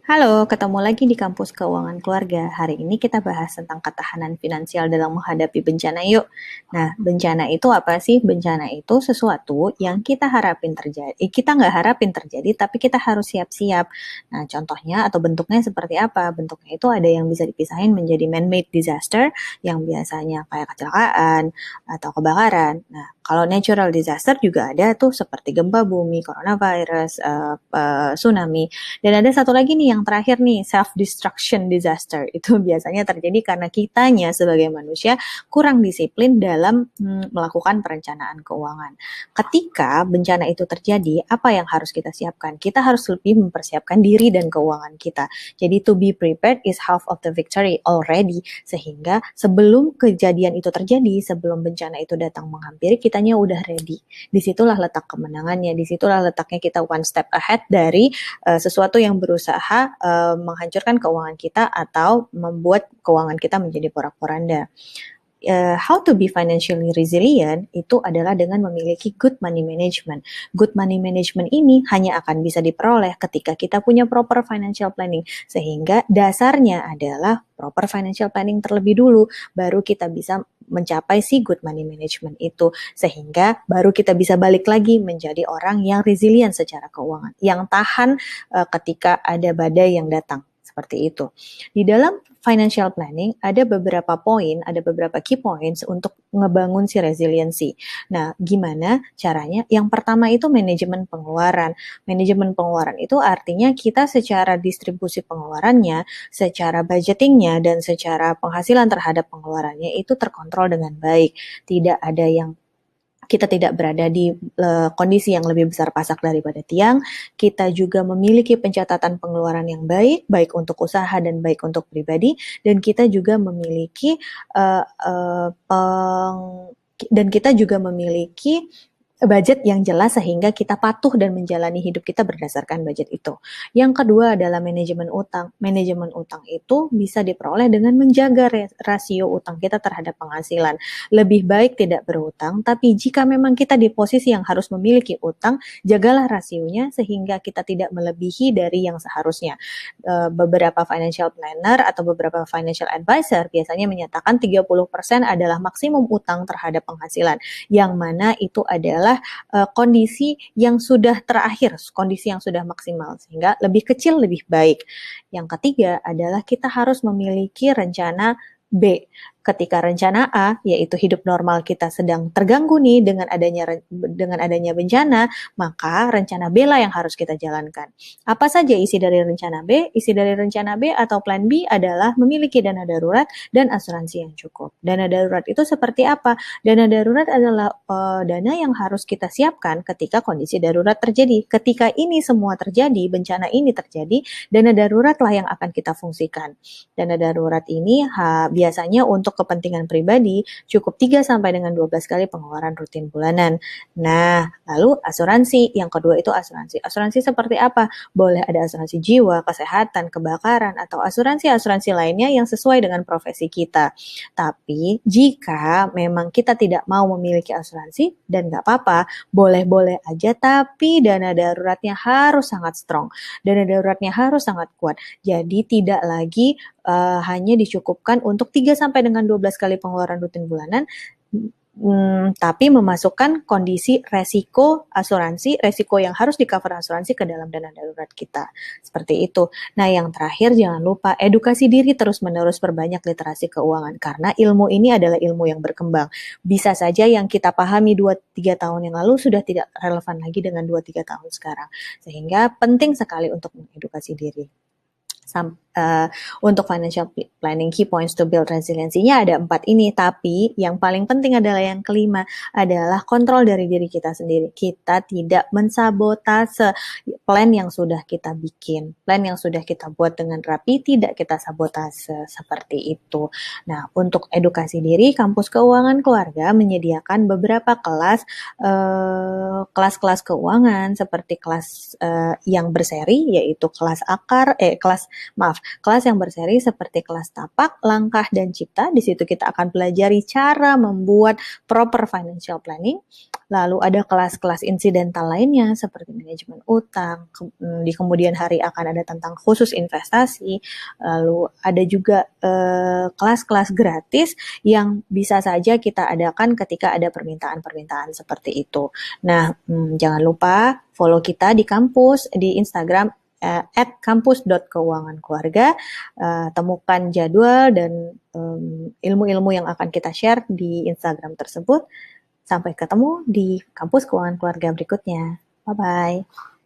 Halo, ketemu lagi di Kampus Keuangan Keluarga. Hari ini kita bahas tentang ketahanan finansial dalam menghadapi bencana yuk. Nah, bencana itu apa sih? Bencana itu sesuatu yang kita harapin terjadi. Kita nggak harapin terjadi, tapi kita harus siap-siap. Nah, contohnya atau bentuknya seperti apa? Bentuknya itu ada yang bisa dipisahin menjadi man-made disaster, yang biasanya kayak kecelakaan atau kebakaran. Nah, kalau natural disaster juga ada tuh seperti gempa bumi, coronavirus, tsunami. Dan ada satu lagi nih yang terakhir nih, self-destruction disaster. Itu biasanya terjadi karena kitanya sebagai manusia kurang disiplin dalam melakukan perencanaan keuangan. Ketika bencana itu terjadi, apa yang harus kita siapkan? Kita harus lebih mempersiapkan diri dan keuangan kita. Jadi to be prepared is half of the victory already. Sehingga sebelum kejadian itu terjadi, sebelum bencana itu datang menghampiri, kitanya udah ready. Disitulah letak kemenangannya, disitulah letaknya kita one step ahead dari sesuatu yang berusaha menghancurkan keuangan kita atau membuat keuangan kita menjadi porak-poranda. How to be financially resilient itu adalah dengan memiliki good money management. Good money management ini hanya akan bisa diperoleh ketika kita punya proper financial planning. Sehingga dasarnya adalah proper financial planning terlebih dulu, baru kita bisa mencapai si good money management itu. Sehingga baru kita bisa balik lagi menjadi orang yang resilient secara keuangan, yang tahan ketika ada badai yang datang. Seperti itu. Di dalam financial planning ada beberapa poin, ada beberapa key points untuk ngebangun si resiliency. Nah, gimana caranya? Yang pertama itu manajemen pengeluaran. Manajemen pengeluaran itu artinya kita secara distribusi pengeluarannya, secara budgetingnya, dan secara penghasilan terhadap pengeluarannya itu terkontrol dengan baik. Tidak ada yang kita tidak berada di kondisi yang lebih besar pasak daripada tiang. Kita juga memiliki pencatatan pengeluaran yang baik, baik untuk usaha dan baik untuk pribadi. Dan kita juga memiliki dan kita juga memiliki budget yang jelas sehingga kita patuh dan menjalani hidup kita berdasarkan budget itu. Yang kedua adalah manajemen utang. Manajemen utang itu bisa diperoleh dengan menjaga rasio utang kita terhadap penghasilan. Lebih baik tidak berutang, tapi jika memang kita di posisi yang harus memiliki utang, jagalah rasionya sehingga kita tidak melebihi dari yang seharusnya. Beberapa financial planner atau beberapa financial advisor biasanya menyatakan 30% adalah maksimum utang terhadap penghasilan, yang mana itu adalah kondisi yang sudah terakhir, kondisi yang sudah maksimal, sehingga lebih kecil lebih baik. Yang ketiga adalah kita harus memiliki rencana B. Ketika rencana A, yaitu hidup normal kita sedang terganggu nih dengan adanya bencana, maka rencana B lah yang harus kita jalankan. Apa saja isi dari rencana B? Isi dari rencana B atau plan B adalah memiliki dana darurat dan asuransi yang cukup. Dana darurat itu seperti apa? Dana darurat adalah dana yang harus kita siapkan ketika kondisi darurat terjadi. Ketika ini semua terjadi, bencana ini terjadi, dana daruratlah yang akan kita fungsikan. Dana darurat ini biasanya untuk kepentingan pribadi cukup 3 sampai dengan 12 kali pengeluaran rutin bulanan. Nah, lalu asuransi. Yang kedua itu asuransi. Asuransi seperti apa? Boleh ada asuransi jiwa, kesehatan, kebakaran, atau asuransi-asuransi lainnya yang sesuai dengan profesi kita. Tapi jika memang kita tidak mau memiliki asuransi, dan nggak apa-apa, boleh-boleh aja, tapi dana daruratnya harus sangat strong. Dana daruratnya harus sangat kuat. Jadi tidak lagi hanya dicukupkan untuk 3 sampai dengan 12 kali pengeluaran rutin bulanan, tapi memasukkan kondisi resiko asuransi, resiko yang harus di-cover asuransi ke dalam dana darurat kita. Seperti itu. Nah, yang terakhir jangan lupa edukasi diri terus-menerus, perbanyak literasi keuangan karena ilmu ini adalah ilmu yang berkembang. Bisa saja yang kita pahami 2-3 tahun yang lalu sudah tidak relevan lagi dengan 2-3 tahun sekarang. Sehingga penting sekali untuk mengedukasi diri. Untuk financial planning key points to build resiliensinya ada 4 ini, tapi yang paling penting adalah yang kelima, adalah kontrol dari diri kita sendiri. Kita tidak mensabotase plan yang sudah kita bikin, plan yang sudah kita buat dengan rapi, tidak kita sabotase seperti itu. Nah, untuk edukasi diri, Kampus Keuangan Keluarga menyediakan beberapa kelas-kelas keuangan seperti kelas yang berseri, yaitu kelas kelas yang berseri seperti kelas tapak, langkah, dan cipta. Di situ kita akan pelajari cara membuat proper financial planning. Lalu ada kelas-kelas insidental lainnya seperti manajemen utang, di kemudian hari akan ada tentang khusus investasi, lalu ada juga kelas-kelas gratis yang bisa saja kita adakan ketika ada permintaan-permintaan seperti itu. Nah, jangan lupa follow kita di kampus, di Instagram @kampus.keuangankeluarga. Temukan jadwal dan ilmu-ilmu yang akan kita share di Instagram tersebut. Sampai ketemu di kampus keuangan keluarga berikutnya. Bye-bye.